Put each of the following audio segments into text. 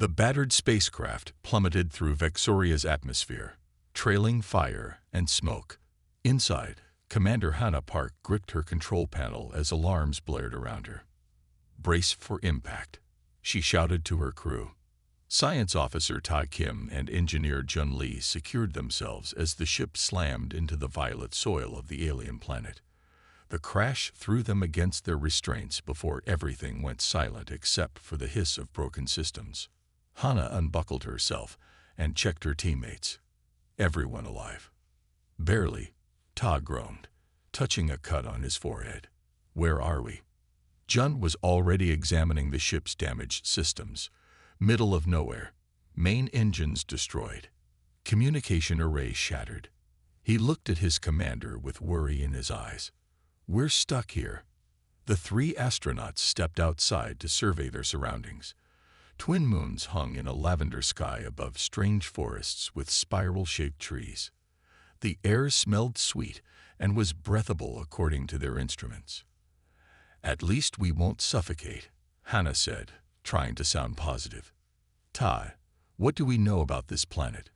The battered spacecraft plummeted through Vexoria's atmosphere, trailing fire and smoke. Inside, Commander Hannah Park gripped her control panel as alarms blared around her. "Brace for impact," she shouted to her crew. Science Officer Tai Kim and Engineer Jun Lee secured themselves as the ship slammed into the violet soil of the alien planet. The crash threw them against their restraints before everything went silent except for the hiss of broken systems. Hannah unbuckled herself and checked her teammates. Everyone alive. "Barely," Ta groaned, touching a cut on his forehead. "Where are we?" Jun was already examining the ship's damaged systems. Middle of nowhere. Main engines destroyed. Communication array shattered. He looked at his commander with worry in his eyes. "We're stuck here." The three astronauts stepped outside to survey their surroundings. Twin moons hung in a lavender sky above strange forests with spiral-shaped trees. The air smelled sweet and was breathable according to their instruments. "At least we won't suffocate," Hannah said, trying to sound positive. "Tai, what do we know about this planet?"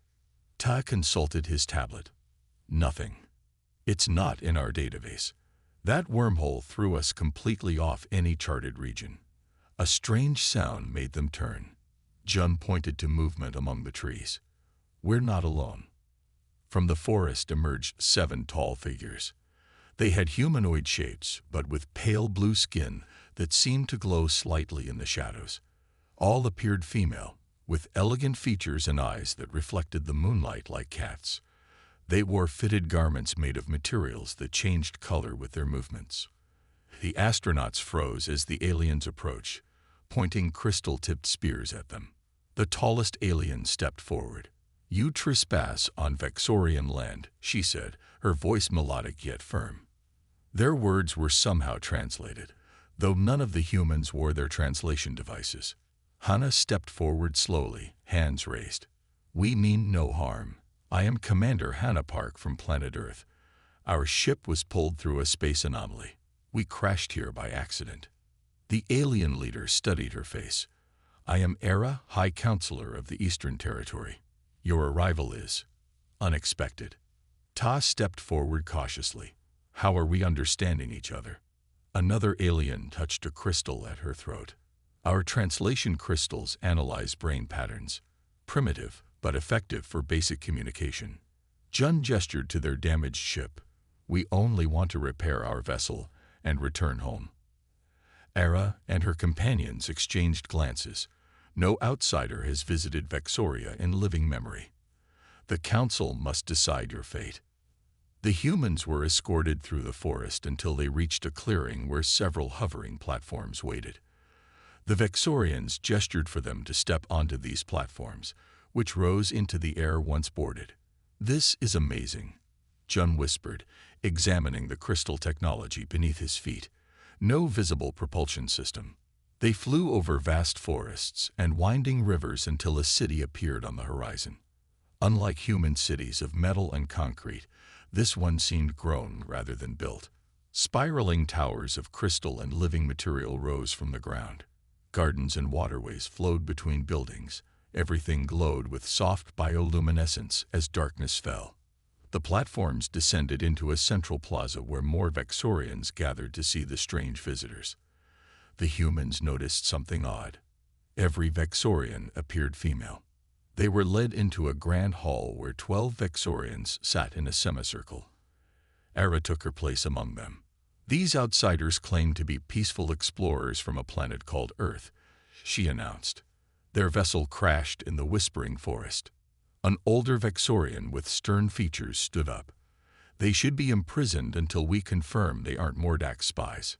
Tai consulted his tablet. "Nothing. It's not in our database. That wormhole threw us completely off any charted region." A strange sound made them turn. Jun pointed to movement among the trees. "We're not alone." From the forest emerged 7 tall figures. They had humanoid shapes, but with pale blue skin that seemed to glow slightly in the shadows. All appeared female, with elegant features and eyes that reflected the moonlight like cats. They wore fitted garments made of materials that changed color with their movements. The astronauts froze as the aliens approached, pointing crystal-tipped spears at them. The tallest alien stepped forward. "You trespass on Vexorian land," she said, her voice melodic yet firm. Their words were somehow translated, though none of the humans wore their translation devices. Hannah stepped forward slowly, hands raised. "We mean no harm. I am Commander Hannah Park from planet Earth. Our ship was pulled through a space anomaly. We crashed here by accident." The alien leader studied her face. "I am Era, High Counselor of the Eastern Territory. Your arrival is unexpected." Ta stepped forward cautiously. "How are we understanding each other?" Another alien touched a crystal at her throat. "Our translation crystals analyze brain patterns. Primitive, but effective for basic communication." Jun gestured to their damaged ship. "We only want to repair our vessel and return home." Era and her companions exchanged glances. No outsider has visited Vexoria in living memory. "The Council must decide your fate." The humans were escorted through the forest until they reached a clearing where several hovering platforms waited. The Vexorians gestured for them to step onto these platforms, which rose into the air once boarded. "This is amazing," Jun whispered, examining the crystal technology beneath his feet. No visible propulsion system. They flew over vast forests and winding rivers until a city appeared on the horizon. Unlike human cities of metal and concrete, this one seemed grown rather than built. Spiraling towers of crystal and living material rose from the ground. Gardens and waterways flowed between buildings. Everything glowed with soft bioluminescence as darkness fell. The platforms descended into a central plaza where more Vexorians gathered to see the strange visitors. The humans noticed something odd. Every Vexorian appeared female. They were led into a grand hall where 12 Vexorians sat in a semicircle. Era took her place among them. "These outsiders claim to be peaceful explorers from a planet called Earth," she announced. Their vessel crashed in the whispering forest. An older Vexorian with stern features stood up. "They should be imprisoned until we confirm they aren't Mordax spies."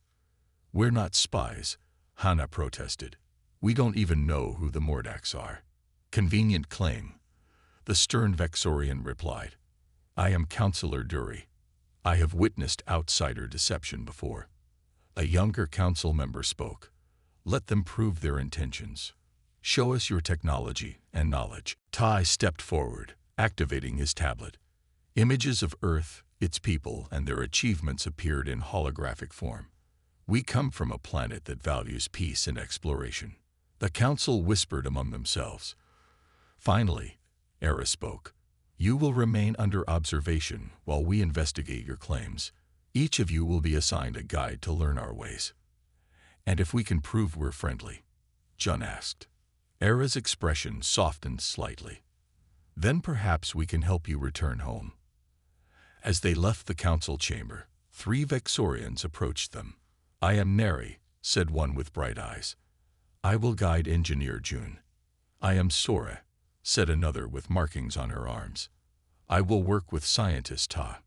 "We're not spies," Hannah protested. "We don't even know who the Mordax are." "Convenient claim," the stern Vexorian replied. "I am Counselor Dury. I have witnessed outsider deception before." A younger council member spoke. "Let them prove their intentions. Show us your technology and knowledge." Tai stepped forward, activating his tablet. Images of Earth, its people, and their achievements appeared in holographic form. "We come from a planet that values peace and exploration. The council whispered among themselves. Finally, Era spoke. You will remain under observation while we investigate your claims. Each of you will be assigned a guide to learn our ways. And if we can prove we're friendly? Jun asked. Era's expression softened slightly. Then perhaps we can help you return home. As they left the council chamber, 3 Vexorians approached them. I am Neri, said one with bright eyes. I will guide Engineer Jun. I am Sora, said another with markings on her arms. I will work with Scientist Ta.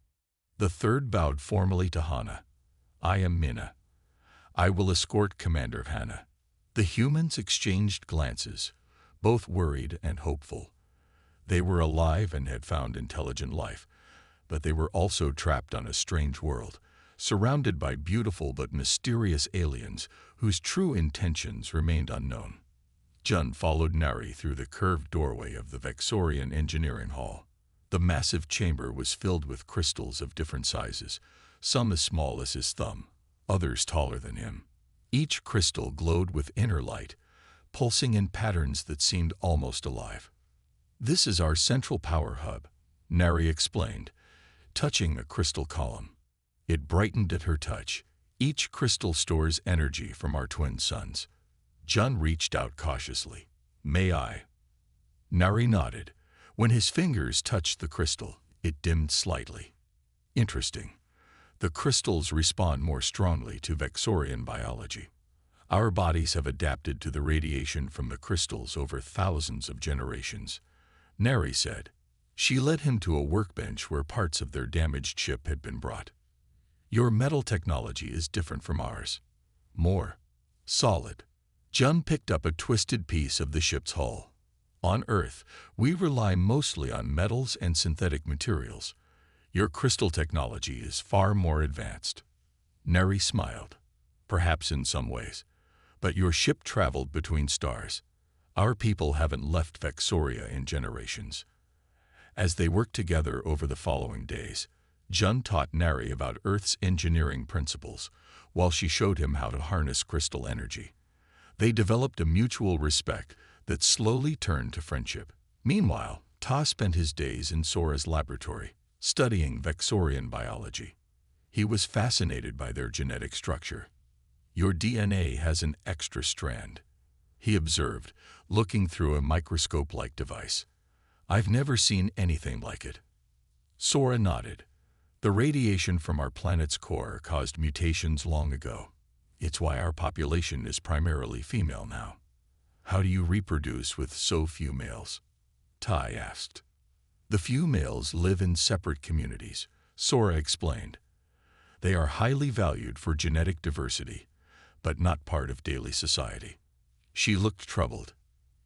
The third bowed formally to Hana. I am Mina. I will escort Commander Hana. The humans exchanged glances, both worried and hopeful. They were alive and had found intelligent life, but they were also trapped on a strange world, surrounded by beautiful but mysterious aliens whose true intentions remained unknown. Jun followed Nari through the curved doorway of the Vexorian Engineering Hall. The massive chamber was filled with crystals of different sizes, some as small as his thumb, others taller than him. Each crystal glowed with inner light, pulsing in patterns that seemed almost alive. This is our central power hub, Nari explained, touching a crystal column. It brightened at her touch. Each crystal stores energy from our twin suns. Jun reached out cautiously. May I? Nari nodded. When his fingers touched the crystal, it dimmed slightly. Interesting. The crystals respond more strongly to Vexorian biology. Our bodies have adapted to the radiation from the crystals over thousands of generations, Neri said. She led him to a workbench where parts of their damaged ship had been brought. Your metal technology is different from ours. More solid. Jun picked up a twisted piece of the ship's hull. On Earth, we rely mostly on metals and synthetic materials. Your crystal technology is far more advanced. Neri smiled. Perhaps in some ways. But your ship traveled between stars. Our people haven't left Vexoria in generations. As they worked together over the following days, Jun taught Nari about Earth's engineering principles, while she showed him how to harness crystal energy. They developed a mutual respect that slowly turned to friendship. Meanwhile, Ta spent his days in Sora's laboratory, studying Vexorian biology. He was fascinated by their genetic structure. Your DNA has an extra strand, he observed, looking through a microscope-like device. I've never seen anything like it. Sora nodded. The radiation from our planet's core caused mutations long ago. It's why our population is primarily female now. How do you reproduce with so few males? Tai asked. The few males live in separate communities, Sora explained. They are highly valued for genetic diversity, but not part of daily society. She looked troubled.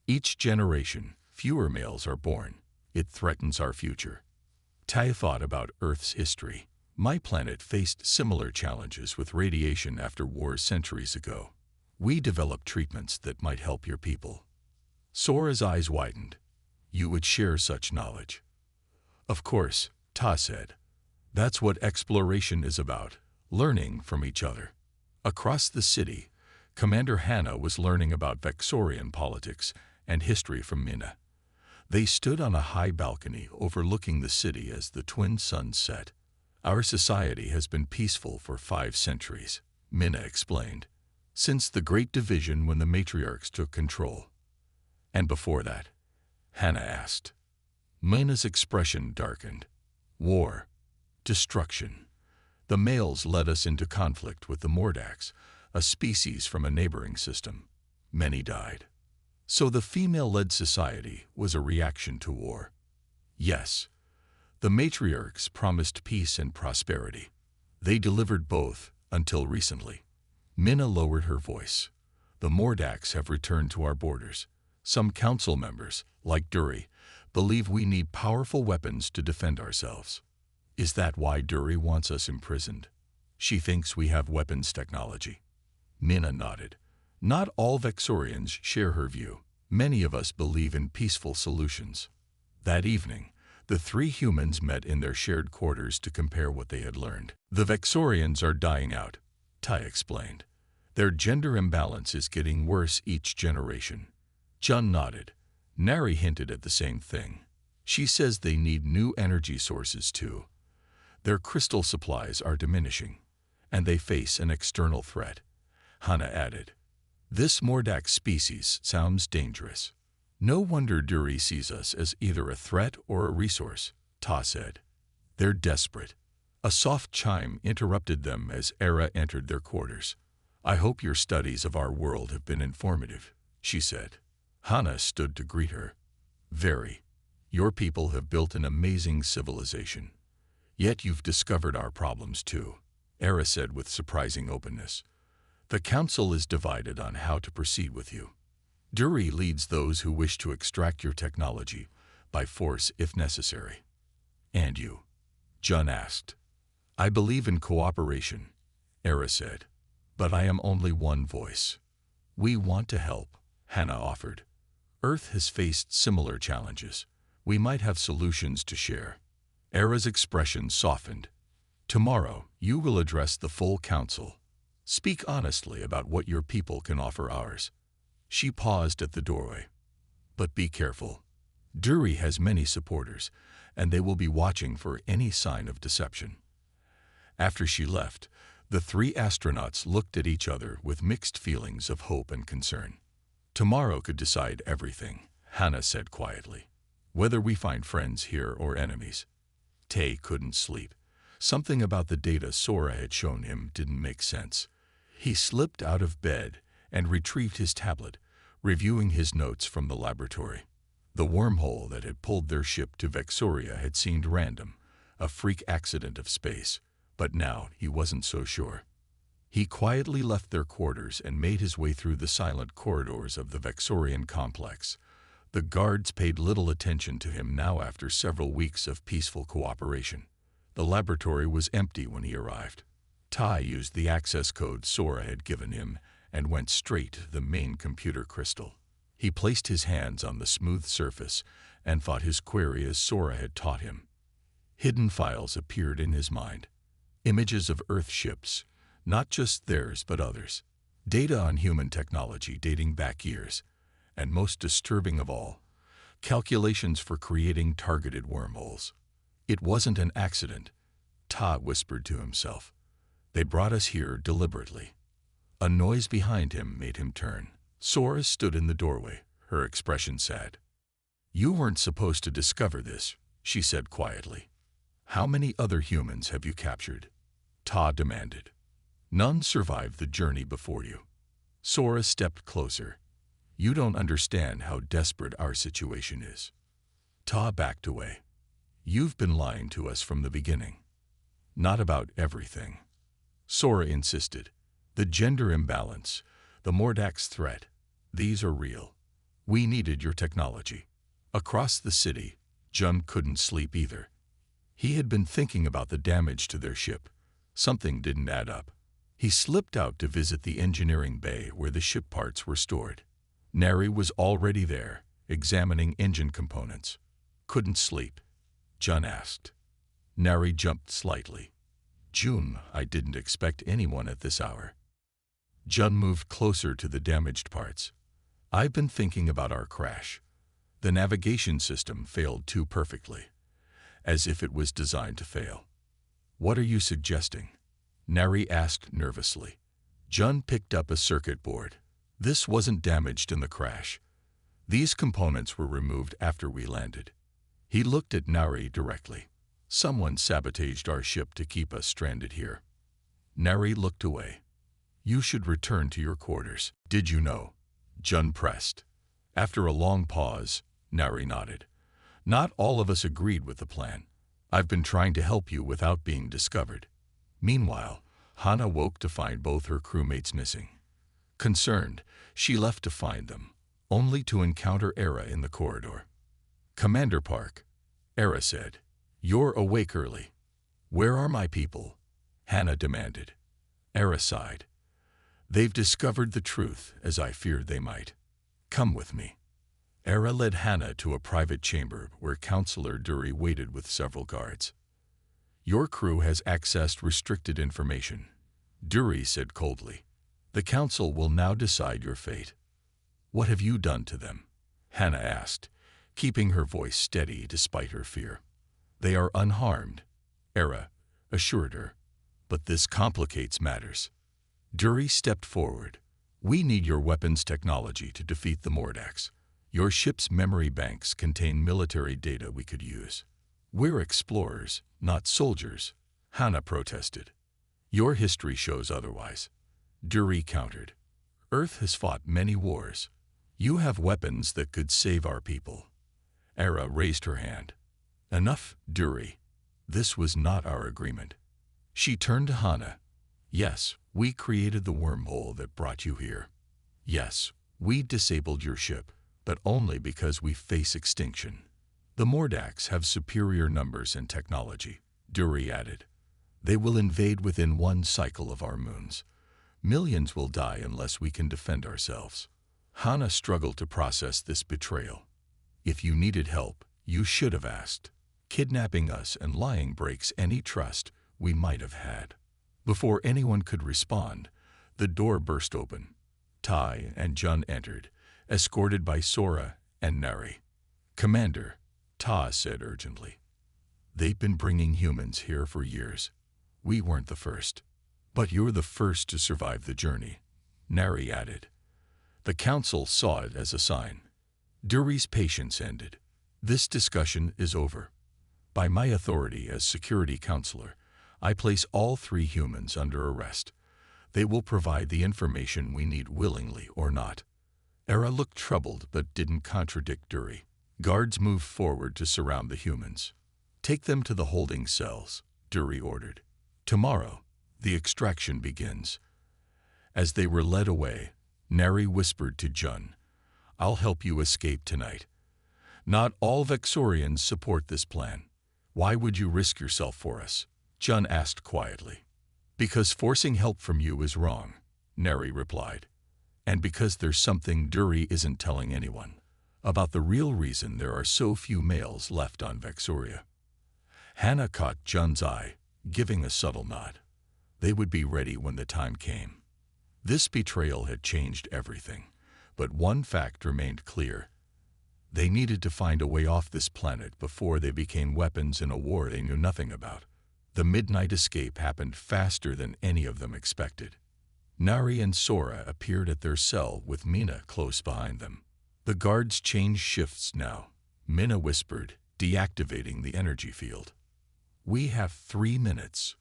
Each generation, fewer males are born. It threatens our future. Tai thought about Earth's history. My planet faced similar challenges with radiation after wars centuries ago. We developed treatments that might help your people. Sora's eyes widened. You would share such knowledge. Of course, Ta said. That's what exploration is about, learning from each other. Across the city, Commander Hana was learning about Vexorian politics and history from Mina. They stood on a high balcony overlooking the city as the twin suns set. Our society has been peaceful for 5 centuries, Mina explained, since the Great Division when the matriarchs took control. And before that? Hana asked. Mina's expression darkened. War. Destruction. The males led us into conflict with the Mordax, a species from a neighboring system. Many died. So the female-led society was a reaction to war. Yes, the matriarchs promised peace and prosperity. They delivered both, until recently. Mina lowered her voice. The Mordax have returned to our borders. Some council members, like Duri, believe we need powerful weapons to defend ourselves. Is that why Duri wants us imprisoned? She thinks we have weapons technology. Mina nodded. Not all Vexorians share her view. Many of us believe in peaceful solutions. That evening, the 3 humans met in their shared quarters to compare what they had learned. The Vexorians are dying out, Tai explained. Their gender imbalance is getting worse each generation. Jun nodded. Nari hinted at the same thing. She says they need new energy sources too. Their crystal supplies are diminishing, and they face an external threat. Hana added. This Mordak species sounds dangerous. No wonder Duri sees us as either a threat or a resource, Ta said. They're desperate. A soft chime interrupted them as Era entered their quarters. I hope your studies of our world have been informative, she said. Hana stood to greet her. Very. Your people have built an amazing civilization. Yet you've discovered our problems too, Era said with surprising openness. The council is divided on how to proceed with you. Duri leads those who wish to extract your technology, by force if necessary. And you? Jun asked. I believe in cooperation, Era said. But I am only one voice. We want to help, Hana offered. Earth has faced similar challenges. We might have solutions to share. Era's expression softened. Tomorrow, you will address the full council. Speak honestly about what your people can offer ours. She paused at the doorway. But be careful. Duri has many supporters, and they will be watching for any sign of deception. After she left, the three astronauts looked at each other with mixed feelings of hope and concern. Tomorrow could decide everything, Hana said quietly. Whether we find friends here or enemies. Tay couldn't sleep. Something about the data Sora had shown him didn't make sense. He slipped out of bed and retrieved his tablet, reviewing his notes from the laboratory. The wormhole that had pulled their ship to Vexoria had seemed random, a freak accident of space, but now he wasn't so sure. He quietly left their quarters and made his way through the silent corridors of the Vexorian complex. The guards paid little attention to him now after several weeks of peaceful cooperation. The laboratory was empty when he arrived. Tai used the access code Sora had given him and went straight to the main computer crystal. He placed his hands on the smooth surface and fought his query as Sora had taught him. Hidden files appeared in his mind. Images of Earth ships, not just theirs but others. Data on human technology dating back years. And most disturbing of all, calculations for creating targeted wormholes. It wasn't an accident, Ta whispered to himself. They brought us here deliberately. A noise behind him made him turn. Sora stood in the doorway, her expression sad. You weren't supposed to discover this, she said quietly. How many other humans have you captured? Ta demanded. None survived the journey before you. Sora stepped closer. You don't understand how desperate our situation is. Ta backed away. You've been lying to us from the beginning. Not about everything. Sora insisted. The gender imbalance, the Mordak's threat, these are real. We needed your technology. Across the city, Jun couldn't sleep either. He had been thinking about the damage to their ship. Something didn't add up. He slipped out to visit the engineering bay where the ship parts were stored. Nari was already there, examining engine components. Couldn't sleep? Jun asked. Nari jumped slightly. Jun, I didn't expect anyone at this hour. Jun moved closer to the damaged parts. I've been thinking about our crash. The navigation system failed too perfectly, as if it was designed to fail. What are you suggesting? Nari asked nervously. Jun picked up a circuit board. This wasn't damaged in the crash. These components were removed after we landed. He looked at Nari directly. Someone sabotaged our ship to keep us stranded here. Nari looked away. You should return to your quarters. Did you know? Jun pressed. After a long pause, Nari nodded. Not all of us agreed with the plan. I've been trying to help you without being discovered. Meanwhile, Hana woke to find both her crewmates missing. Concerned, she left to find them, only to encounter Era in the corridor. Commander Park, Era said. You're awake early. Where are my people? Hana demanded. Era sighed. They've discovered the truth, as I feared they might. Come with me. Era led Hana to a private chamber where Counselor Duri waited with several guards. Your crew has accessed restricted information, Duri said coldly. The council will now decide your fate. What have you done to them? Hannah asked, keeping her voice steady despite her fear. They are unharmed, Era assured her, but this complicates matters. Dury stepped forward. We need your weapons technology to defeat the Mordax. Your ship's memory banks contain military data we could use. We're explorers, not soldiers, Hannah protested. Your history shows otherwise. Dury countered. Earth has fought many wars. You have weapons that could save our people. Era raised her hand. Enough, Dury. This was not our agreement. She turned to Hannah. Yes, we created the wormhole that brought you here. Yes, we disabled your ship, but only because we face extinction. The Mordax have superior numbers and technology, Dury added. They will invade within one cycle of our moons. Millions will die unless we can defend ourselves. Hannah struggled to process this betrayal. If you needed help, you should have asked. Kidnapping us and lying breaks any trust we might have had. Before anyone could respond, the door burst open. Tai and Jun entered, escorted by Sora and Nari. Commander, Ta said urgently. They've been bringing humans here for years. We weren't the first. But you're the first to survive the journey, Nari added. The council saw it as a sign. Dury's patience ended. This discussion is over. By my authority as security counselor, I place all 3 humans under arrest. They will provide the information we need willingly or not. Era looked troubled but didn't contradict Dury. Guards moved forward to surround the humans. Take them to the holding cells, Dury ordered. Tomorrow, the extraction begins. As they were led away, Nari whispered to Jun, I'll help you escape tonight. Not all Vexorians support this plan. Why would you risk yourself for us? Jun asked quietly. Because forcing help from you is wrong, Nari replied. And because there's something Dury isn't telling anyone about the real reason there are so few males left on Vexoria. Hannah caught Jun's eye, giving a subtle nod. They would be ready when the time came. This betrayal had changed everything, but one fact remained clear. They needed to find a way off this planet before they became weapons in a war they knew nothing about. The midnight escape happened faster than any of them expected. Nari and Sora appeared at their cell with Mina close behind them. The guards changed shifts now, Mina whispered, deactivating the energy field. We have 3 minutes.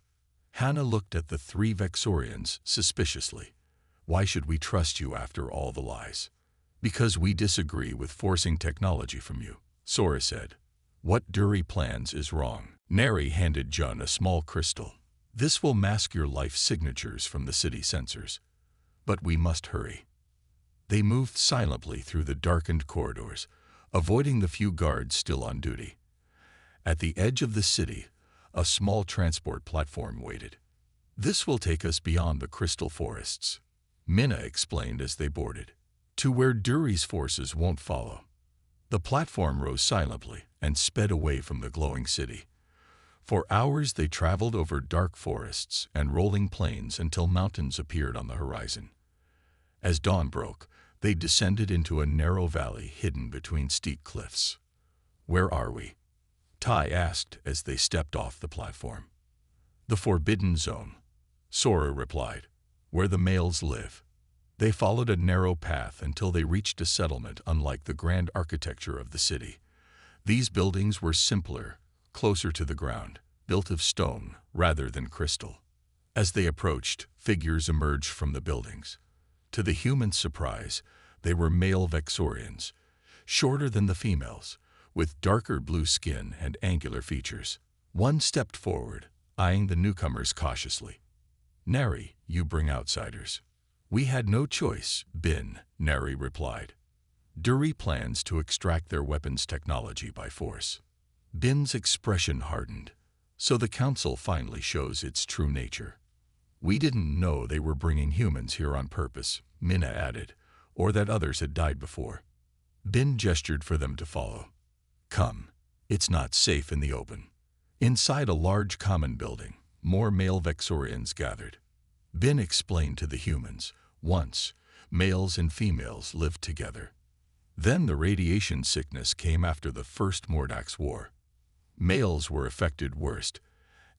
Hannah looked at the 3 Vexorians suspiciously. Why should we trust you after all the lies? Because we disagree with forcing technology from you, Sora said. What Dury plans is wrong. Nari handed Jun a small crystal. This will mask your life signatures from the city sensors. But we must hurry. They moved silently through the darkened corridors, avoiding the few guards still on duty. At the edge of the city, a small transport platform waited. This will take us beyond the crystal forests, Mina explained as they boarded, to where Dury's forces won't follow. The platform rose silently and sped away from the glowing city. For hours they traveled over dark forests and rolling plains until mountains appeared on the horizon. As dawn broke, they descended into a narrow valley hidden between steep cliffs. Where are we? Tai asked as they stepped off the platform. The Forbidden Zone, Sora replied, where the males live. They followed a narrow path until they reached a settlement unlike the grand architecture of the city. These buildings were simpler, closer to the ground, built of stone rather than crystal. As they approached, figures emerged from the buildings. To the humans' surprise, they were male Vexorians, shorter than the females, with darker blue skin and angular features. One stepped forward, eyeing the newcomers cautiously. Nari, you bring outsiders. We had no choice, Bin, Nari replied. Dury plans to extract their weapons technology by force. Bin's expression hardened, so the council finally shows its true nature. We didn't know they were bringing humans here on purpose, Mina added, or that others had died before. Bin gestured for them to follow. Come, it's not safe in the open. Inside a large common building, more male Vexorians gathered. Bin explained to the humans, Once, males and females lived together. Then the radiation sickness came after the First Mordax War. Males were affected worst.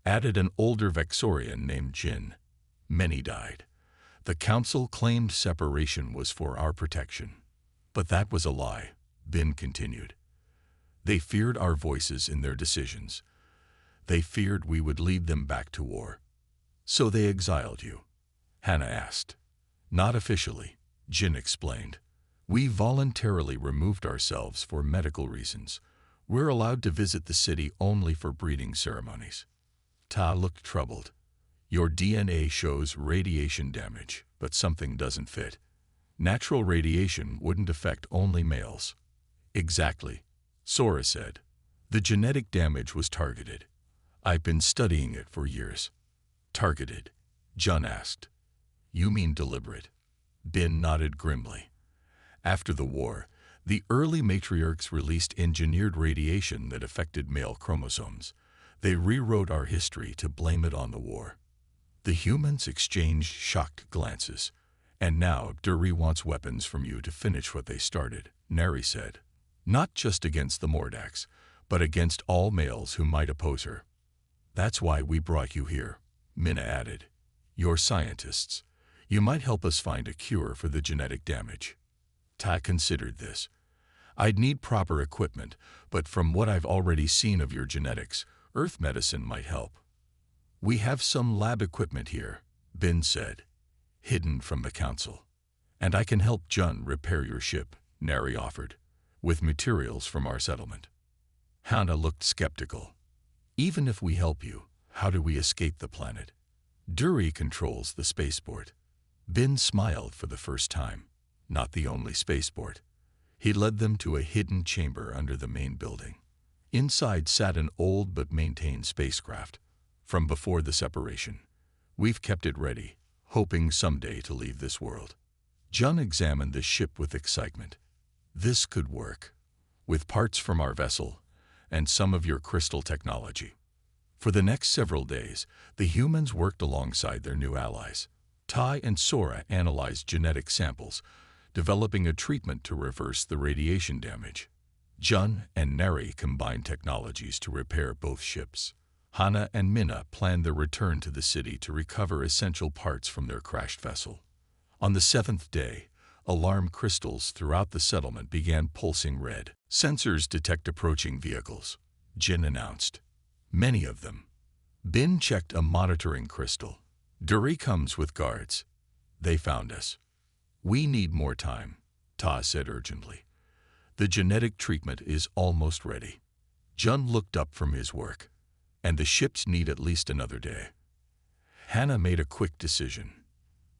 Added an older Vexorian named Jin. Many died. The council claimed separation was for our protection. But that was a lie, Bin continued. They feared our voices in their decisions. They feared we would lead them back to war. So they exiled you? Hannah asked. Not officially, Jin explained. We voluntarily removed ourselves for medical reasons. We're allowed to visit the city only for breeding ceremonies. Ta looked troubled. Your DNA shows radiation damage, but something doesn't fit. Natural radiation wouldn't affect only males. Exactly, Sora said. The genetic damage was targeted. I've been studying it for years. Targeted? Jun asked. You mean deliberate? Bin nodded grimly. After the war, the early matriarchs released engineered radiation that affected male chromosomes. They rewrote our history to blame it on the war. The humans exchanged shocked glances. And now Duri wants weapons from you to finish what they started, Neri said. Not just against the Mordax, but against all males who might oppose her. That's why we brought you here, Minna added. You're scientists. You might help us find a cure for the genetic damage. Ta considered this. I'd need proper equipment, but from what I've already seen of your genetics, Earth medicine might help. We have some lab equipment here, Bin said, hidden from the council. And I can help Jun repair your ship, Neri offered, with materials from our settlement. Hannah looked skeptical. Even if we help you, how do we escape the planet? Duri controls the spaceport. Bin smiled for the first time. Not the only spaceport. He led them to a hidden chamber under the main building. Inside sat an old but maintained spacecraft, from before the separation. We've kept it ready, hoping someday to leave this world. Jun examined the ship with excitement. This could work, with parts from our vessel and some of your crystal technology. For the next several days, the humans worked alongside their new allies. Tai and Sora analyzed genetic samples, developing a treatment to reverse the radiation damage. Jun and Neri combined technologies to repair both ships. Hannah and Minna planned their return to the city to recover essential parts from their crashed vessel. On the 7th day, alarm crystals throughout the settlement began pulsing red. Sensors detect approaching vehicles, Jin announced. Many of them. Bin checked a monitoring crystal. Duri comes with guards. They found us. We need more time, Ta said urgently. The genetic treatment is almost ready. Jun looked up from his work. And the ships need at least another day. Hannah made a quick decision.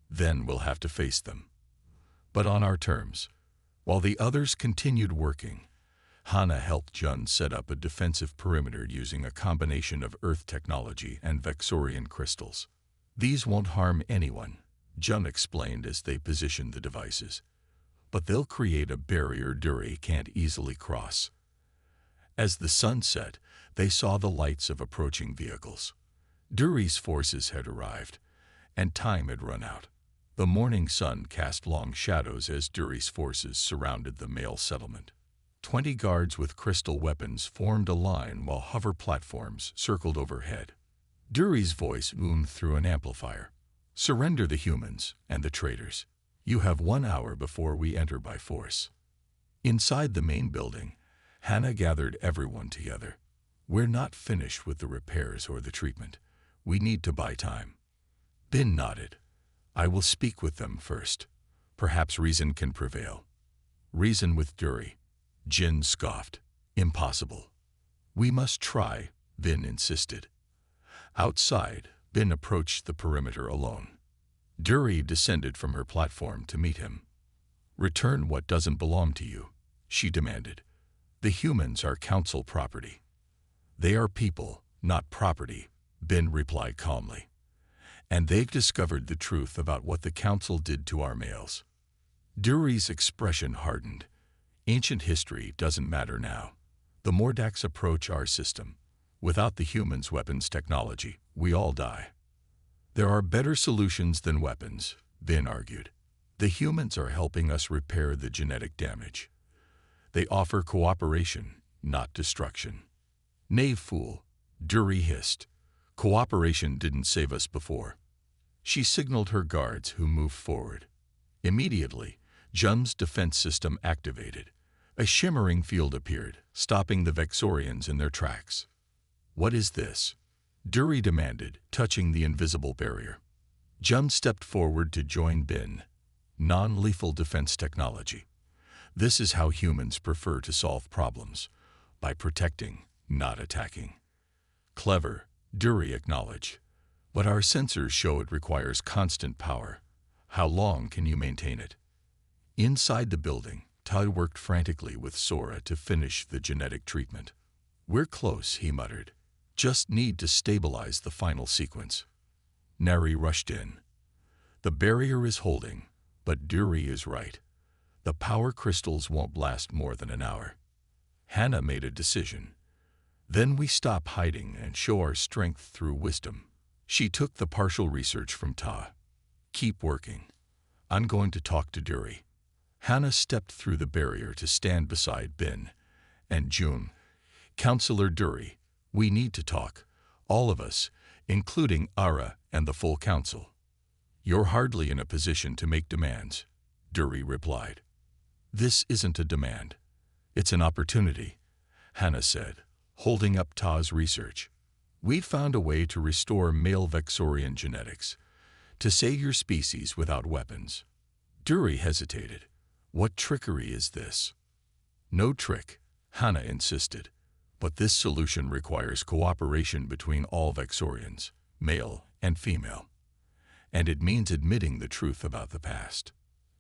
Then we'll have to face them. But on our terms. While the others continued working, Hannah helped Jun set up a defensive perimeter using a combination of Earth technology and Vexorian crystals. These won't harm anyone, Jun explained as they positioned the devices. But they'll create a barrier Duri can't easily cross. As the sun set, they saw the lights of approaching vehicles. Duri's forces had arrived, and time had run out. The morning sun cast long shadows as Duri's forces surrounded the male settlement. 20 guards with crystal weapons formed a line while hover platforms circled overhead. Duri's voice boomed through an amplifier. Surrender the humans and the traitors. You have 1 hour before we enter by force. Inside the main building, Hannah gathered everyone together. We're not finished with the repairs or the treatment. We need to buy time. Bin nodded. I will speak with them first. Perhaps reason can prevail. Reason with Duri. Jin scoffed. Impossible. We must try, Bin insisted. Outside, Bin approached the perimeter alone. Duri descended from her platform to meet him. Return what doesn't belong to you, she demanded. The humans are council property. They are people, not property, Bin replied calmly. And they've discovered the truth about what the council did to our males. Duri's expression hardened. Ancient history doesn't matter now. The Mordax approach our system. Without the humans' weapons technology, we all die. There are better solutions than weapons, Bin argued. The humans are helping us repair the genetic damage. They offer cooperation, not destruction. Knave fool, Dury hissed. Cooperation didn't save us before. She signaled her guards, who moved forward. Immediately, Jum's defense system activated. A shimmering field appeared, stopping the Vexorians in their tracks. "What is this?" Dury demanded, touching the invisible barrier. Jum stepped forward to join Bin. Non-lethal defense technology. This is how humans prefer to solve problems, by protecting, not attacking. Clever, Dury acknowledged. But our sensors show it requires constant power. How long can you maintain it? Inside the building, Ty worked frantically with Sora to finish the genetic treatment. "We're close," he muttered. "Just need to stabilize the final sequence." Nari rushed in. "The barrier is holding, but Dury is right. The power crystals won't last more than an hour." Hannah made a decision. "Then we stop hiding and show our strength through wisdom." She took the partial research from Ta. "Keep working. I'm going to talk to Dury." Hannah stepped through the barrier to stand beside Bin and June. "Counselor Dury, we need to talk. All of us, including Ara and the full council." "You're hardly in a position to make demands," Dury replied. "This isn't a demand. It's an opportunity," Hannah said, holding up Ta's research. "We've found a way to restore male Vexorian genetics, to save your species without weapons." Dury hesitated. "What trickery is this?" "No trick," Hannah insisted. "But this solution requires cooperation between all Vexorians, male and female. And it means admitting the truth about the past."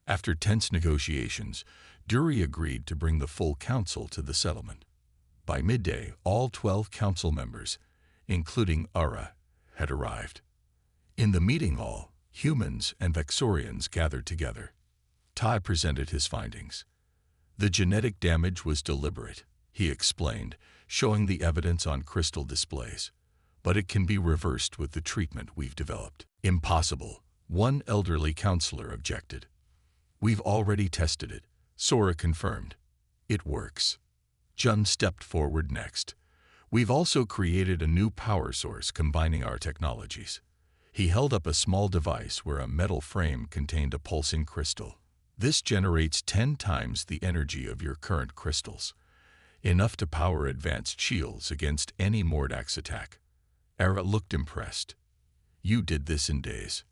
After tense negotiations, Dury agreed to bring the full council to the settlement. By midday, all 12 council members, including Ara, had arrived. In the meeting hall, humans and Vexorians gathered together. Ty presented his findings. "The genetic damage was deliberate," he explained, showing the evidence on crystal displays. "But it can be reversed with the treatment we've developed." "Impossible," one elderly counselor objected. "We've already tested it," Sora confirmed. "It works." Jun stepped forward next. "We've also created a new power source combining our technologies." He held up a small device where a metal frame contained a pulsing crystal. "This generates 10 times the energy of your current crystals, enough to power advanced shields against any Mordax attack." Ara looked impressed. "You did this in days."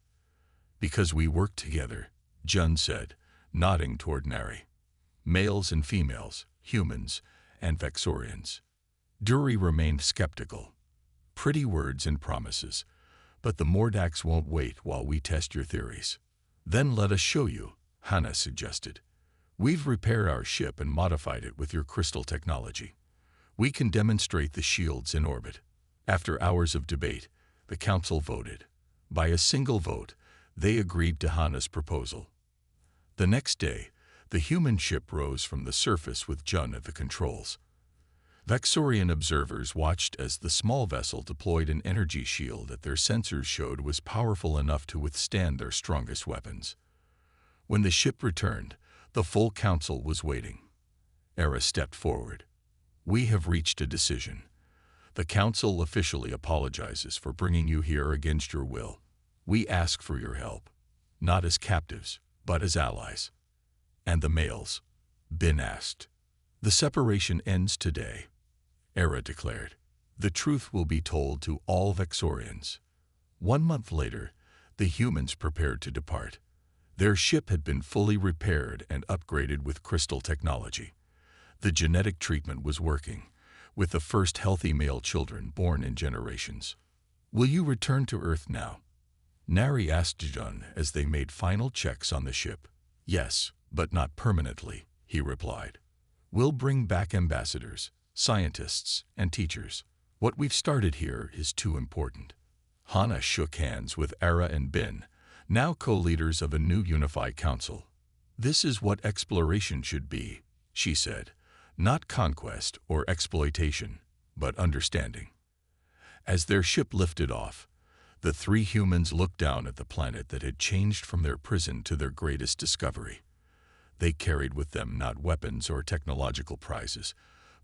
"Because we worked together," Jun said, nodding toward Nari. "Males and females, humans, and Vexorians." Dury remained skeptical. "Pretty words and promises, but the Mordax won't wait while we test your theories." "Then let us show you," Hannah suggested. "We've repaired our ship and modified it with your crystal technology. We can demonstrate the shields in orbit." After hours of debate, the council voted. By a single vote, they agreed to Hannah's proposal. The next day, the human ship rose from the surface with Jun at the controls. Vexorian observers watched as the small vessel deployed an energy shield that their sensors showed was powerful enough to withstand their strongest weapons. When the ship returned, the full council was waiting. Era stepped forward. "We have reached a decision. The council officially apologizes for bringing you here against your will. We ask for your help, not as captives, but as allies." "And the males?" Bin asked. "The separation ends today," Era declared. "The truth will be told to all Vexorians." 1 month later, the humans prepared to depart. Their ship had been fully repaired and upgraded with crystal technology. The genetic treatment was working, with the first healthy male children born in generations. "Will you return to Earth now?" Nari asked Jun as they made final checks on the ship. "Yes, but not permanently," he replied. "We'll bring back ambassadors, scientists, and teachers. What we've started here is too important." Hannah shook hands with Ara and Bin, now co-leaders of a new unified council. "This is what exploration should be," she said. "Not conquest or exploitation, but understanding." As their ship lifted off, The three humans looked down at the planet that had changed from their prison to their greatest discovery. They carried with them not weapons or technological prizes,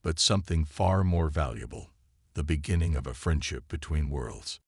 but something far more valuable, the beginning of a friendship between worlds.